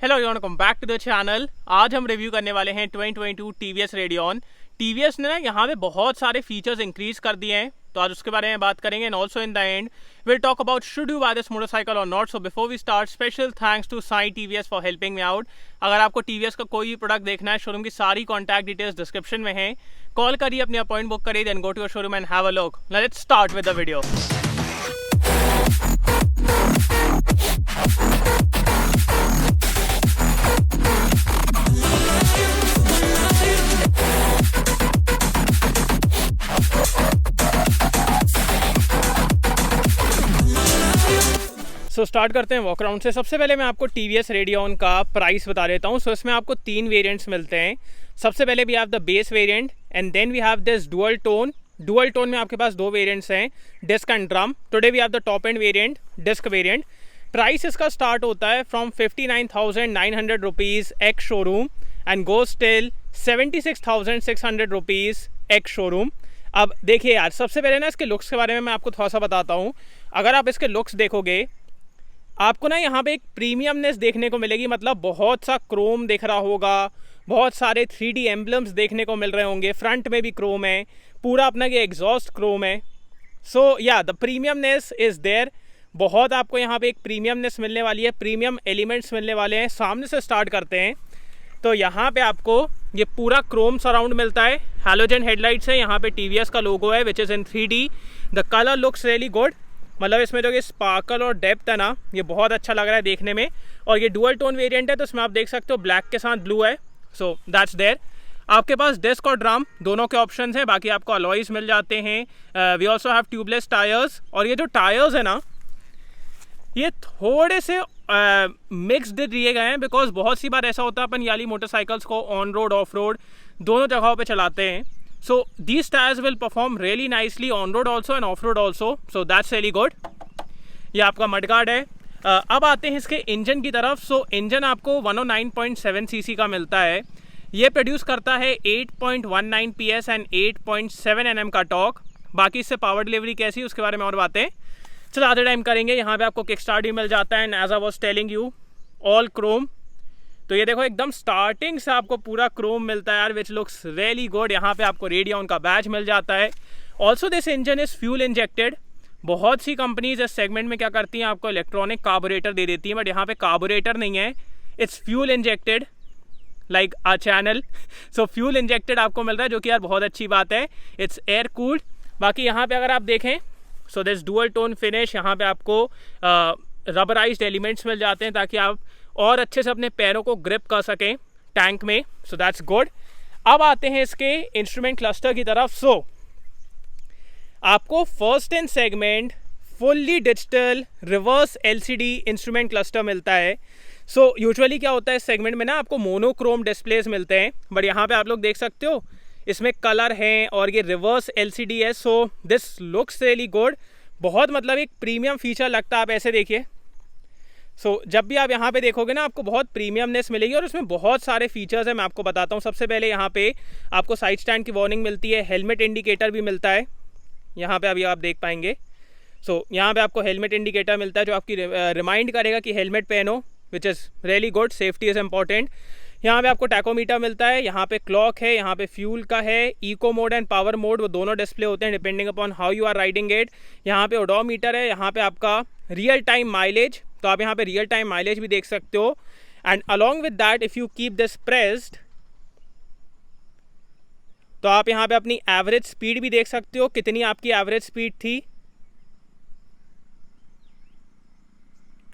Hello everyone, welcome back to the channel. आज हम review करने वाले हैं 2022 टीवीएस रेडियन। टीवीएस ने ना यहाँ पे बहुत सारे फीचर्स इंक्रीज कर दिए हैं, तो आज उसके बारे में बात करेंगे। And also in the end will talk about should you buy this motorcycle or not. So before we start, special thanks to Sai TVS for helping me out. अगर आपको टीवीएस का कोई भी प्रोडक्ट देखना है, शोरूम की सारी कॉन्टैक्ट डिटेल्स डिस्क्रिप्शन में है। कॉल करिए, अपनी अपॉइंट बुक करिए, then go to your showroom and have a look. Let's start with the video. Start करते हैं वॉक अराउंड से। सबसे पहले मैं आपको टीवीएस रेडियन का प्राइस बता देता हूँ। इसमें आपको 3 वेरिएंट्स मिलते हैं। सबसे पहले we have the base variant and then we have this dual tone. Dual tone में आपके पास 2 वेरिएंट्स हैं, disc and drum. Today we have the top end variant, disc variant. Price इसका स्टार्ट होता है from 59,900 rupees ex showroom and goes till 76,600 rupees ex showroom. अब देखिए यार, सबसे पहले ना इसके लुक्स के बारे में मैं आपको थोड़ा सा बताता हूँ। अगर आप इसके लुक्स देखोगे, आपको ना यहाँ पे एक प्रीमियमनेस देखने को मिलेगी। मतलब बहुत सा क्रोम दिख रहा होगा, बहुत सारे 3D एम्बलम्स देखने को मिल रहे होंगे। फ्रंट में भी क्रोम है, पूरा अपना ये एग्जॉस्ट क्रोम है। सो या द प्रीमियमनेस इज़ देयर। बहुत आपको यहाँ पे एक प्रीमियमनेस मिलने वाली है, प्रीमियम एलिमेंट्स मिलने वाले हैं। सामने से स्टार्ट करते हैं तो यहाँ पे आपको ये पूरा क्रोम सराउंड मिलता है। हैलोजन हेडलाइट्स है, यहाँ पे टीवीएस का लोगो है which is in 3D। The colour looks really good. मतलब इसमें जो ये स्पार्कल और डेप्थ है ना, ये बहुत अच्छा लग रहा है देखने में। और ये डुअल टोन वेरिएंट है, तो इसमें आप देख सकते हो ब्लैक के साथ ब्लू है। So that's there. आपके पास डिस्क और ड्रम दोनों के ऑप्शंस हैं। बाकी आपको अलॉयज मिल जाते हैं। We also have tubeless tyres. और ये जो टायर्स है ना, ये थोड़े से मिक्सड दिए गए हैं, बिकॉज बहुत सी बार ऐसा होता है अपन याली मोटरसाइकिल्स को ऑन रोड ऑफ रोड दोनों जगहों पे चलाते हैं। So these tires will perform really nicely on road also and off road also. So that's really good. ये आपका मडगार्ड है। अब आते हैं इसके इंजन की तरफ। सो इंजन आपको 109.7 सीसी का मिलता है। ये प्रोड्यूस करता है 8.19 PS एंड 8.7 Nm का टॉर्क। बाकी इससे पावर डिलीवरी कैसी, उसके बारे में और बातें चलाते टाइम करेंगे। यहाँ पे आपको किक स्टार्ट भी मिल जाता है and as I was telling you, all chrome. तो ये देखो, एकदम स्टार्टिंग से आपको पूरा क्रोम मिलता है यार, विच लुक्स रियली गुड। यहाँ पे आपको रेडियन का बैज मिल जाता है। Also this engine is fuel injected. बहुत सी कंपनीज इस सेगमेंट में क्या करती हैं, आपको इलेक्ट्रॉनिक कार्बोरेटर दे देती हैं, बट यहाँ पे कार्बोरेटर नहीं है, it's fuel injected like a channel. So fuel injected आपको मिल रहा है, जो कि यार बहुत अच्छी बात है। It's air cooled. बाकी यहाँ पे अगर आप देखें, so this dual tone finish, यहाँ पे आपको रबराइज्ड एलिमेंट्स मिल जाते हैं ताकि आप और अच्छे से अपने पैरों को ग्रिप कर सकें टैंक में। So that's good. अब आते हैं इसके इंस्ट्रूमेंट क्लस्टर की तरफ। सो आपको first in segment fully digital reverse LCD instrument cluster मिलता है। सो यूजुअली क्या होता है इस सेगमेंट में ना, आपको मोनोक्रोम डिस्प्लेस मिलते हैं, बट यहाँ पे आप लोग देख सकते हो इसमें कलर हैं और ये रिवर्स LCD है। So this looks really good. बहुत मतलब एक प्रीमियम फीचर लगता है। आप ऐसे देखिए, जब भी आप यहाँ पे देखोगे ना, आपको बहुत प्रीमियमनेस मिलेगी और उसमें बहुत सारे फीचर्स हैं। मैं आपको बताता हूँ। सबसे पहले यहाँ पे आपको साइड स्टैंड की वार्निंग मिलती है, हेलमेट इंडिकेटर भी मिलता है। यहाँ पे अभी आप देख पाएंगे। यहाँ पे आपको हेलमेट इंडिकेटर मिलता है, जो आपकी रिमाइंड करेगा कि हेलमेट पहनो, which is really good. Safety is important. यहाँ पे आपको टैकोमीटर मिलता है, यहाँ पे क्लॉक है, यहाँ पे फ्यूल का है, eco mode and power mode, वो दोनों डिस्प्ले होते हैं depending upon how you are riding it. यहाँ पे ओडोमीटर है, यहाँ पे आपका रियल टाइम माइलेज, तो आप यहाँ पे रियल टाइम माइलेज भी देख सकते हो। And along with that, if you keep this pressed, तो आप यहाँ पे अपनी एवरेज स्पीड भी देख सकते हो, कितनी आपकी एवरेज स्पीड थी।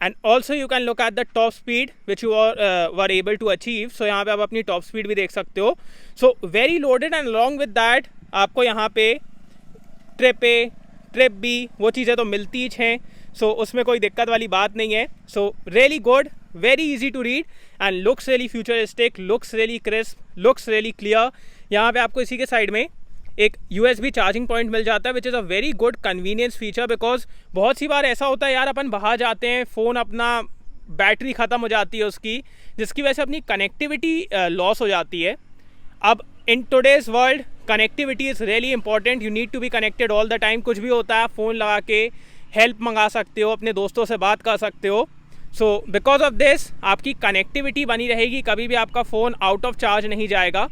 And also you can look at the top speed which you were able to achieve. So यहाँ पे आप अपनी टॉप स्पीड भी देख सकते हो। So very loaded. And along with that आपको यहाँ पे ट्रिप भी, वो चीज़ें तो मिलती ही हैं। सो उसमें कोई दिक्कत वाली बात नहीं है। So really good, very easy to read and looks really futuristic, looks really crisp, looks really clear. यहाँ पे आपको इसी के साइड में एक USB चार्जिंग पॉइंट मिल जाता है, which is a very good convenience feature. Because बहुत सी बार ऐसा होता है यार, अपन बाहर जाते हैं, फ़ोन अपना बैटरी ख़त्म हो जाती है उसकी, जिसकी वजह से अपनी कनेक्टिविटी लॉस हो जाती है। अब in today's world connectivity is really important. You need to be connected all the time. कुछ भी होता है, फ़ोन लगा के हेल्प मंगा सकते हो, अपने दोस्तों से बात कर सकते हो। सो बिकॉज ऑफ दिस आपकी कनेक्टिविटी बनी रहेगी, कभी भी आपका फ़ोन आउट ऑफ चार्ज नहीं जाएगा.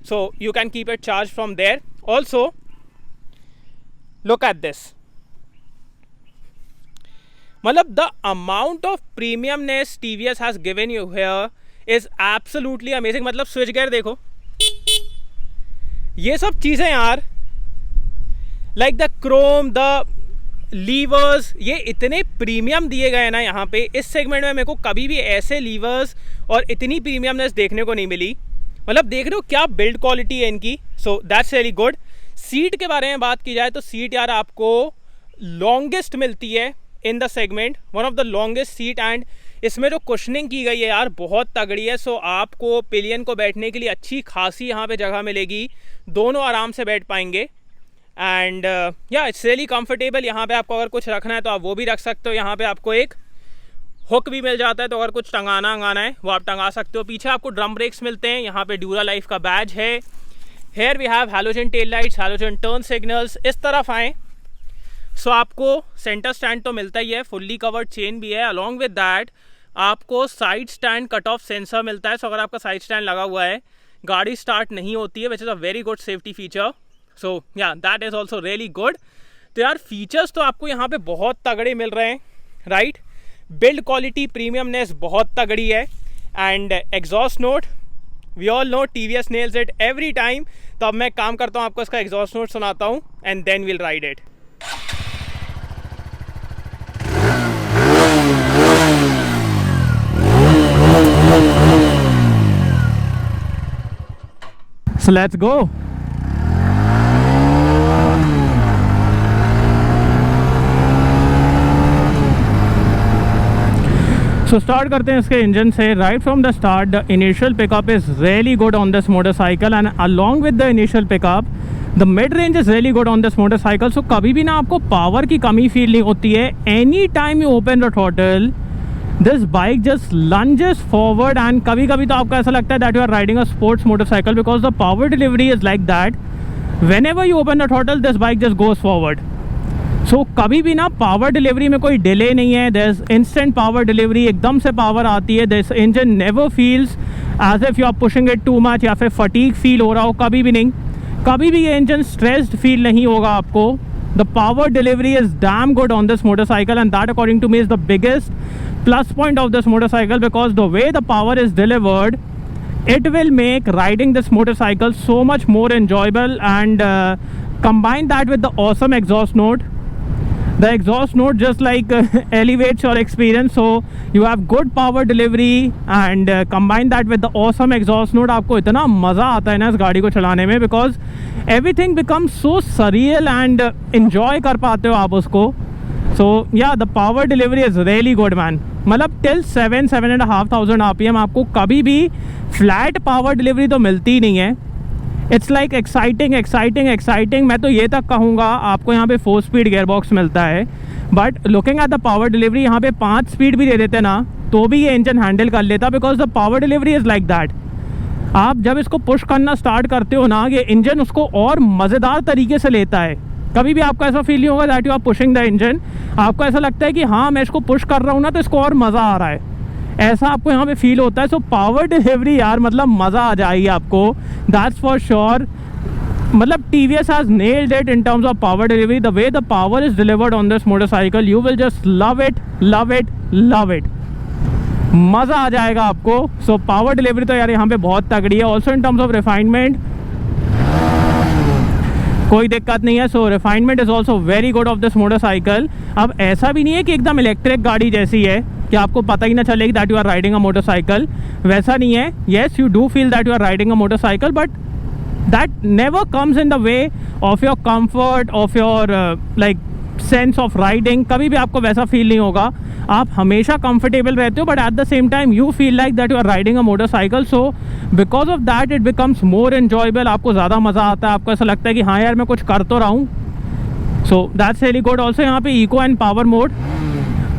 So you can keep it charge from there. Also look at this, मतलब the amount of premiumness TVS has given you here is absolutely amazing. मतलब स्विच गियर देखो, ये सब चीज़ें यार, like the chrome, the levers, ये इतने premium दिए गए ना यहाँ पे. इस सेगमेंट में मेरे को कभी भी ऐसे लीवर्स और इतनी प्रीमियमनेस देखने को नहीं मिली. मतलब देख रहे हो क्या बिल्ड क्वालिटी है इनकी. सो दैट्स रियली गुड. सीट के बारे में बात की जाए तो सीट यार आपको लॉन्गेस्ट मिलती है in the segment, one of the longest seat. And इसमें जो कुशनिंग की गई है यार बहुत तगड़ी है. सो आपको पिलियन को बैठने के लिए अच्छी खासी यहाँ पे जगह मिलेगी, दोनों आराम से बैठ पाएंगे. एंड या इट्स रियली कंफर्टेबल. यहाँ पे आपको अगर कुछ रखना है तो आप वो भी रख सकते हो. यहाँ पे आपको एक हुक भी मिल जाता है, तो अगर कुछ टंगाना है वो आप टंगा सकते हो. पीछे आपको ड्रम ब्रेक्स मिलते हैं, यहाँ पे ड्यूरा लाइफ का बैज है. Here we have halogen tail lights, halogen turn signals. इस तरफ आएँ सो आपको सेंटर स्टैंड तो मिलता ही है, फुल्ली कवर्ड चेन भी है. अलॉन्ग विद दैट आपको side stand cut off sensor मिलता है. सो अगर आपका साइड स्टैंड लगा हुआ है, गाड़ी स्टार्ट नहीं होती है, which is a very good safety feature. So yeah that is also really good. तो यार फीचर्स तो आपको यहाँ पे बहुत तगड़े मिल रहे हैं, राइट. बिल्ड क्वालिटी, प्रीमियमनेस बहुत तगड़ी है. And exhaust note, we all know TVS nails it every time. तो अब मैं काम करता हूँ, आपको इसका एग्जॉस्ट नोट सुनाता हूँ and then will ride it. So let's go. So start करते हैं इसके इंजन से. Right from the start, the initial pickup is really good on this motorcycle, and along with the initial pickup, the mid range is really good on this motorcycle. So कभी भी ना आपको power की कमी feel नहीं होती है. Any time you open the throttle, this bike just lunges forward, and कभी कभी तो आपको ऐसा लगता है that you are riding a sports motorcycle because the power delivery is like that. Whenever you open the throttle, this bike just goes forward. So कभी भी ना पावर डिलीवरी में कोई डिले नहीं है. there is instant power delivery, एकदम से power आती है. this engine never feels as if you are pushing it too much या फिर fatigue फील हो रहा हो, कभी भी नहीं. कभी भी ये इंजन स्ट्रेस्ड फील नहीं होगा आपको. The power delivery is damn good on this motorcycle, and that according to me is the biggest plus point of this motorcycle, because the way the power is delivered, it will make riding this motorcycle so much more enjoyable. And combine that with the awesome exhaust note. The exhaust note just like elevates your experience. So you have good power delivery, and combine that with the awesome exhaust note. आपको इतना मज़ा आता है ना इस गाड़ी को चलाने में, because everything becomes so surreal and enjoy कर पाते हो आप उसको. So yeah, the power delivery is really good man. मतलब till 7,500 RPM आपको कभी भी flat power delivery तो मिलती ही नहीं है. It's like exciting. मैं तो ये तक कहूँगा आपको यहाँ पे 4 स्पीड गेयरबॉक्स मिलता है, but looking at the power delivery यहाँ पे 5 स्पीड भी दे देते ना तो भी ये इंजन हैंडल कर लेता, because the power delivery is like that. आप जब इसको पुश करना स्टार्ट करते हो ना, ये इंजन उसको और मज़ेदार तरीके से लेता है. कभी भी आपको ऐसा फील नहीं होगा that you are pushing the engine. आपको ऐसा लगता है कि हाँ मैं इसको पुश कर रहा हूँ ना तो इसको और मज़ा आ रहा है, ऐसा आपको यहाँ पे फील होता है. सो पावर डिलीवरी यार मतलब मज़ा आ जाएगी आपको, दैट्स फॉर श्योर. मतलब TVS has nailed it in terms of power delivery. The way the power is delivered on this motorcycle, you will just love it. मज़ा आ जाएगा आपको. सो पावर डिलीवरी तो यार यहाँ पे बहुत तगड़ी है. Also in terms of refinement कोई दिक्कत नहीं है. So refinement is also very good of this motorcycle. अब ऐसा भी नहीं है कि एकदम इलेक्ट्रिक गाड़ी जैसी है कि आपको पता ही ना चलेगी that you are riding a motorcycle. वैसा नहीं है. Yes you do feel that you are riding a motorcycle, but that never comes in the way of your comfort, of your like sense of riding. कभी भी आपको वैसा feel नहीं होगा. आप हमेशा कंफर्टेबल रहते हो, but at the same time you feel like that you are riding a motorcycle. So because of that it becomes more enjoyable. आपको ज़्यादा मज़ा आता है. आपको ऐसा लगता है कि हाँ यार मैं कुछ कर तो रहा हूँ. So that's really good. Also यहाँ पे eco and power mode.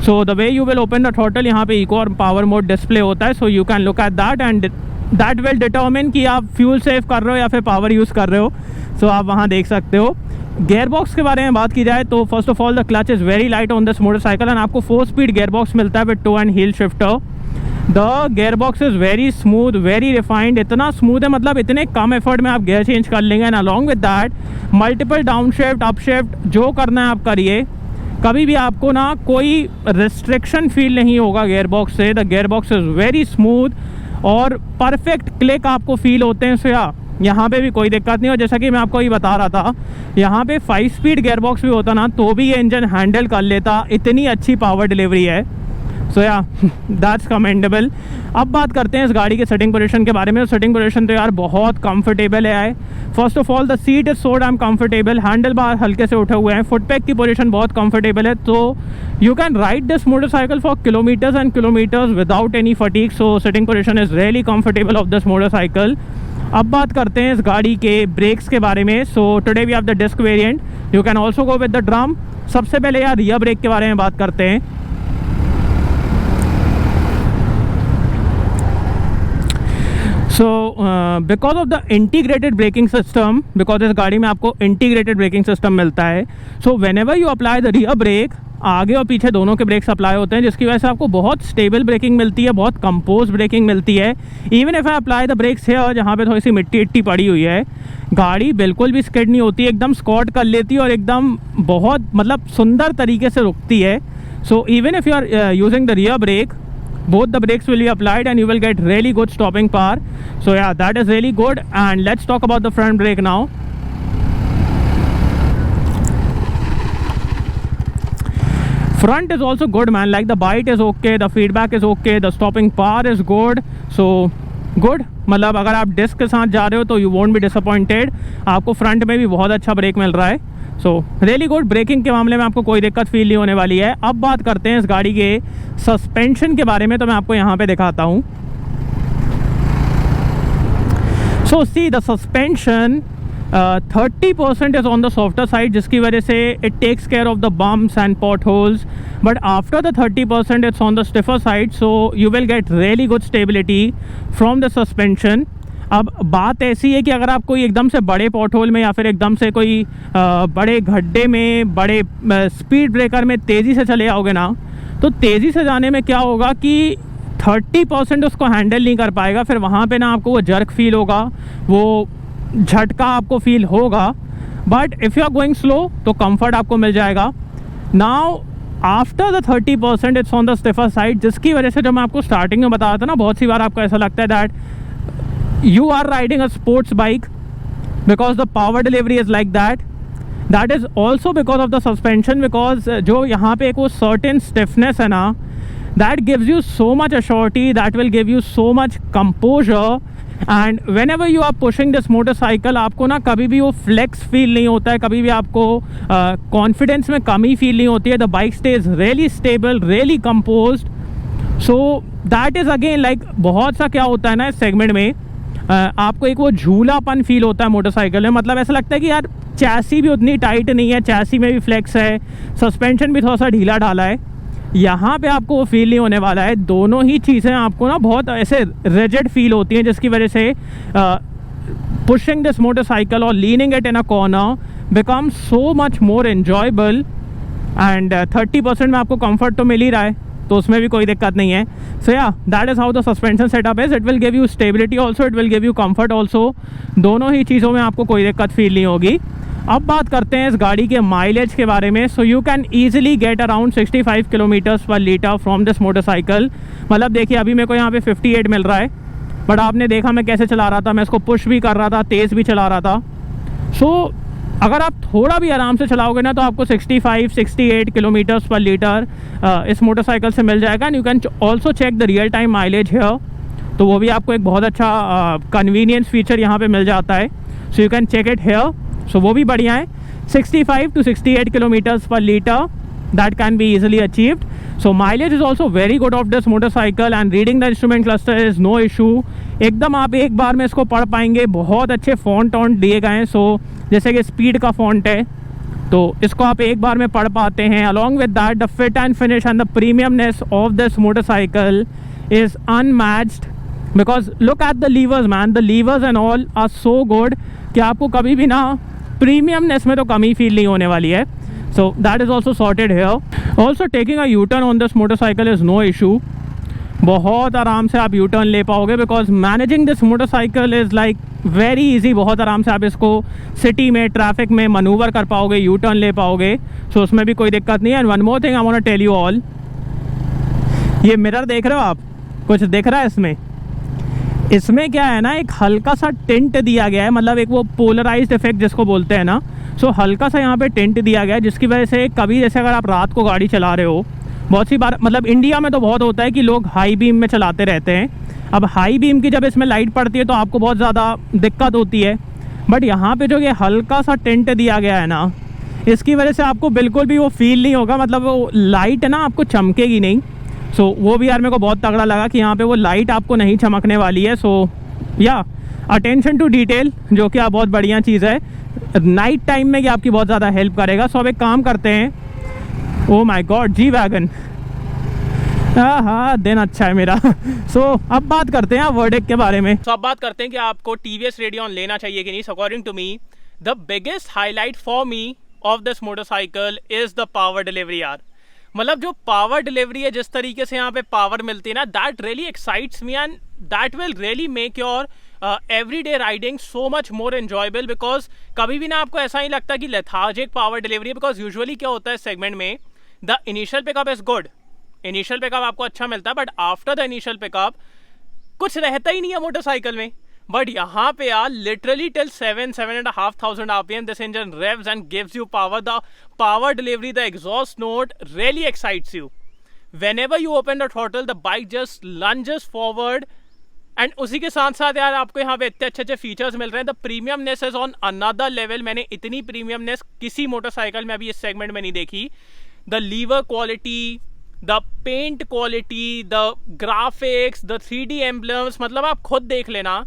So the way you will open the throttle, यहाँ पे इको और पावर मोड डिस्प्ले होता है. So you can look at that, and that will determine कि आप fuel save कर रहे हो या फिर पावर यूज़ कर रहे हो। सो आप वहाँ देख सकते हो। गियर बॉक्स के बारे में बात की जाए तो first of all the clutch is very light on this motorcycle and आपको 4 स्पीड गियर बॉक्स मिलता है with toe and heel shifter. The gear box is very smooth, very refined. इतना स्मूथ है मतलब इतने कम एफर्ट में आप गियर चेंज कर लेंगे। And along with that multiple down shift, up shift, जो करना है आप करिए। कभी भी आपको ना कोई रिस्ट्रिक्शन फील नहीं होगा गियर बॉक्स से। The gear box is very smooth और परफेक्ट क्लिक आपको फील होते हैं। सो यहाँ पे भी कोई दिक्कत नहीं। और जैसा कि मैं आपको ये बता रहा था, यहाँ पे 5 स्पीड गियर बॉक्स भी होता ना तो भी ये इंजन हैंडल कर लेता, इतनी अच्छी पावर डिलीवरी है। सो या दैट्स कमेंडेबल। अब बात करते हैं इस गाड़ी के सेटिंग पोजीशन के बारे में। सेटिंग पोजीशन तो यार बहुत कंफर्टेबल है। First of all the seat is so damn comfortable, handle bar हल्के से उठे हुए हैं, फुट पैक की पोजीशन बहुत कंफर्टेबल है। तो you can ride this motorcycle for kilometres and kilometres without any fatigue. So setting position is really comfortable of this motorcycle. अब बात करते हैं इस गाड़ी के ब्रेक्स के बारे में। So today we have the disc variant, you can also go with the drum. सबसे पहले यार रियर ब्रेक के बारे में बात करते हैं। सो because of the integrated braking system, because इस गाड़ी में आपको इंटीग्रेटेड ब्रेकिंग सिस्टम मिलता है। So when ever you apply the rear break, आगे और पीछे दोनों के ब्रेक्स अप्लाई होते हैं, जिसकी वजह से आपको बहुत स्टेबल ब्रेकिंग मिलती है, बहुत कंपोज ब्रेकिंग मिलती है। Even if I apply the brakes है, जहाँ पे थोड़ी सी मिट्टी इट्टी पड़ी हुई है, गाड़ी बिल्कुल भी स्किड नहीं होती, एकदम स्कॉट कर लेती है और एकदम बहुत मतलब सुंदर तरीके से रुकती है। So even if you are using the rear brake, both the brakes will be applied and you will get really good stopping power. So yeah, that is really good. And let's talk about the front brake now. Front is also good man, like the bite is okay, the feedback is okay, the stopping power is good. So good, मतलब अगर आप disc के साथ जा रहे हो तो you won't be disappointed। आपको फ्रंट में भी बहुत अच्छा ब्रेक मिल रहा है। सो रियली गुड, ब्रेकिंग के मामले में आपको कोई दिक्कत फील नहीं होने वाली है। अब बात करते हैं इस गाड़ी के सस्पेंशन के बारे में, तो मैं आपको यहाँ पे दिखाता हूँ। So see the suspension 30% is on the softer side, जिसकी वजह से it takes care of the bumps and potholes, but after the 30% it's on the stiffer side. So you will get really good stability from the suspension. अब बात ऐसी है कि अगर आप कोई एकदम से बड़े पॉट होल में या फिर एकदम से कोई बड़े गड्ढे में, बड़े स्पीड ब्रेकर में तेज़ी से चले आओगे ना, तो तेज़ी से जाने में क्या होगा कि 30% उसको हैंडल नहीं कर पाएगा। फिर वहाँ पे ना आपको वो जर्क फील होगा, वो झटका आपको फील होगा। But if you are going slow तो कंफर्ट आपको मिल जाएगा। Now after the 30% it's on the stiffer side, जिसकी वजह से जो मैं आपको स्टार्टिंग में बता रहा था ना, बहुत सी बार आपको ऐसा लगता है that you are riding a sports bike because the power delivery is like that. That is also because of the suspension, because जो यहाँ पे एक वो certain stiffness है ना, that gives you so much assurity, that will give you so much composure. And whenever you are pushing this motorcycle, आपको ना कभी भी वो flex feel नहीं होता है, कभी भी आपको confidence में कमी feel नहीं होती है। The bike stays really stable, really composed. So that is again like बहुत सा क्या होता है ना इस सेगमेंट में, आपको एक वो झूलापन फील होता है मोटरसाइकिल में। मतलब ऐसा लगता है कि यार चैसी भी उतनी टाइट नहीं है, चैसी में भी फ्लेक्स है, सस्पेंशन भी थोड़ा सा ढीला ढाला है। यहाँ पे आपको वो फील नहीं होने वाला है। दोनों ही चीज़ें आपको ना बहुत ऐसे रिजिड फील होती हैं, जिसकी वजह से पुशिंग दिस मोटरसाइकिल और leaning it in a corner become so much more enjoyable. And 30% में आपको कंफर्ट तो मिल ही रहा है, तो उसमें भी कोई दिक्कत नहीं है। सो yeah that is how the suspension setup is. It will give you stability also, it will give you comfort also. दोनों ही चीज़ों में आपको कोई दिक्कत फील नहीं होगी। अब बात करते हैं इस गाड़ी के माइलेज के बारे में। सो you can easily get around 65 kilometres पर लीटर फ्रॉम दिस मोटरसाइकिल। मतलब देखिए अभी मेरे को यहाँ पे 58 मिल रहा है, बट आपने देखा मैं कैसे चला रहा था, मैं इसको पुश भी कर रहा था, तेज़ भी चला रहा था। सो अगर आप थोड़ा भी आराम से चलाओगे ना तो आपको 65-68 किलोमीटर्स पर लीटर इस मोटरसाइकिल से मिल जाएगा। And you can also check the real time mileage here, तो वो भी आपको एक बहुत अच्छा कन्वीनियंस फीचर यहाँ पे मिल जाता है। So you can check it here. So वो भी बढ़िया है, 65 to 68 किलोमीटर्स पर litre, that can be easily achieved. So mileage is also very good of this motorcycle and reading the instrument cluster is no issue. एकदम आप एक बार में इसको पढ़ पाएंगे। बहुत अच्छे फॉन्ट ऑन दिए गए हैं। सो जैसे कि स्पीड का फॉन्ट है तो इसको आप एक बार में पढ़ पाते हैं। Along with that the fit and finish and the premiumness of this motorcycle is unmatched because look at the levers man, the levers and all are so good कि आपको कभी भी ना प्रीमियमनेस में तो कमी फील नहीं होने वाली है. So that is also sorted here. Also taking a U turn on this motorcycle is no issue. बहुत आराम से आप यू टर्न ले पाओगे because managing this motorcycle is like very easy. बहुत आराम से आप इसको सिटी में ट्रैफिक में मनूवर कर पाओगे, यू टर्न ले पाओगे. सो उसमें भी कोई दिक्कत नहीं है. And one more thing I want to tell you all, ये मिरर देख रहे हो आप, कुछ दिख रहा है इसमें? इसमें क्या है ना, एक हल्का सा टिंट दिया गया है, मतलब एक वो पोलराइज्ड इफेक्ट जिसको बोलते हैं ना. सो हल्का सा यहाँ पे टिंट दिया गया है जिसकी वजह से कभी जैसे अगर आप रात को गाड़ी चला रहे हो, बहुत सी बार मतलब इंडिया में तो बहुत होता है कि लोग हाई बीम में चलाते रहते हैं. अब हाई बीम की जब इसमें लाइट पड़ती है तो आपको बहुत ज़्यादा दिक्कत होती है. बट यहाँ पे जो ये हल्का सा टिंट दिया गया है ना, इसकी वजह से आपको बिल्कुल भी वो फील नहीं होगा, मतलब वो लाइट है ना आपको चमकेगी नहीं. सो वो भी यार मेरे को बहुत तगड़ा लगा कि यहाँ पे वो लाइट आपको नहीं चमकने वाली है. सो या अटेंशन टू डिटेल, जो कि बहुत बढ़िया चीज़ है. नाइट टाइम में ये आपकी बहुत ज़्यादा हेल्प करेगा. सो अब एक काम करते हैं. Oh my God, G wagon, हाँ दिन अच्छा है मेरा. सो अब बात करते हैं वर्डिक्ट के बारे में. अब बात करते हैं कि आपको TVS रेडियन लेना चाहिए कि नहीं. According to me the biggest highlight for me of this motorcycle is the power delivery यार. मतलब जो पावर डिलीवरी है, जिस तरीके से यहाँ पे पावर मिलती है ना, that really excites me and that will really make your everyday riding so much more enjoyable. Because कभी भी ना आपको ऐसा नहीं लगता कि लेथार्जिक पावर डिलीवरी है. बिकॉज यूजुअली क्या होता है इस सेगमेंट में, the initial pickup is good, initial pickup आपको अच्छा मिलता है, but after the initial pickup कुछ रहता ही नहीं है मोटरसाइकिल में. बट यहाँ पे यार literally till 7,500 RPM this engine revs and gives you power. The power delivery, the exhaust note really excites you. Whenever you open the throttle, the bike just lunges forward. And उसी के साथ साथ यार आपको यहाँ पे इतने अच्छे अच्छे फीचर्स मिल रहे हैं. The premiumness is on another level. मैंने इतनी प्रीमियमनेस किसी मोटरसाइकिल में अभी इस सेगमेंट में नहीं देखी. The lever quality, the paint quality, the graphics, the 3D emblems, मतलब आप खुद देख लेना,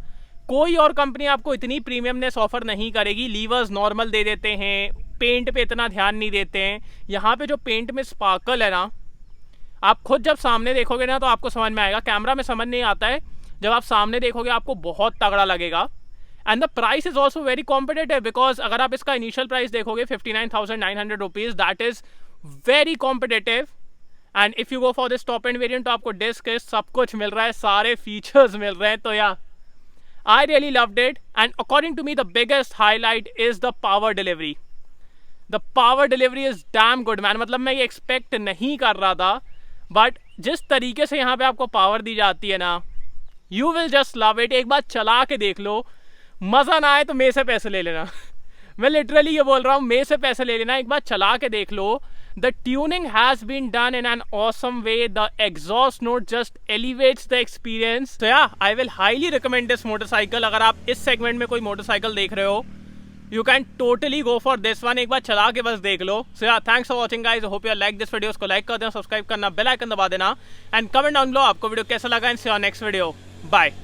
कोई और कंपनी आपको इतनी प्रीमियमनेस ऑफर नहीं करेगी. लीवर्स नॉर्मल दे देते हैं, पेंट पे इतना ध्यान नहीं देते हैं. यहाँ पे जो पेंट में स्पार्कल है ना, आप खुद जब सामने देखोगे ना तो आपको समझ में आएगा. कैमरा में समझ नहीं आता है, जब आप सामने देखोगे आपको बहुत तगड़ा लगेगा. And the price is also very competitive because अगर आप इसका इनिशियल प्राइस देखोगे 59,900 rupees, that is very competitive. And if you go for this top end variant तो आपको डिस्क सब कुछ मिल रहा है, सारे फीचर्स मिल रहे हैं. तो या I really loved it. And according to me, the biggest highlight is the power delivery. The power delivery is damn good, man. मतलब मैं ये expect नहीं कर रहा था, but जिस तरीके से यहाँ पे आपको पावर दी जाती है ना, you will just love it. एक बार चला के देख लो, मज़ा ना आए तो मेरे से पैसे ले लेना. मैं लिटरली ये बोल रहा हूँ, मेरे से पैसे ले लेना, एक बार चला के देख लो. The tuning has been done in an awesome way. The exhaust note just elevates the experience. So yeah, I will highly recommend this motorcycle. अगर आप इस segment में कोई motorcycle देख रहे हो, you can totally go for this one. एक बार चला के बस देख लो. So yeah, thanks for watching guys. I hope you like this video. इसको like कर देना, subscribe करना, bell icon दबा देना, and comment down below आपको वीडियो कैसा लगा. And see you on next video. Bye.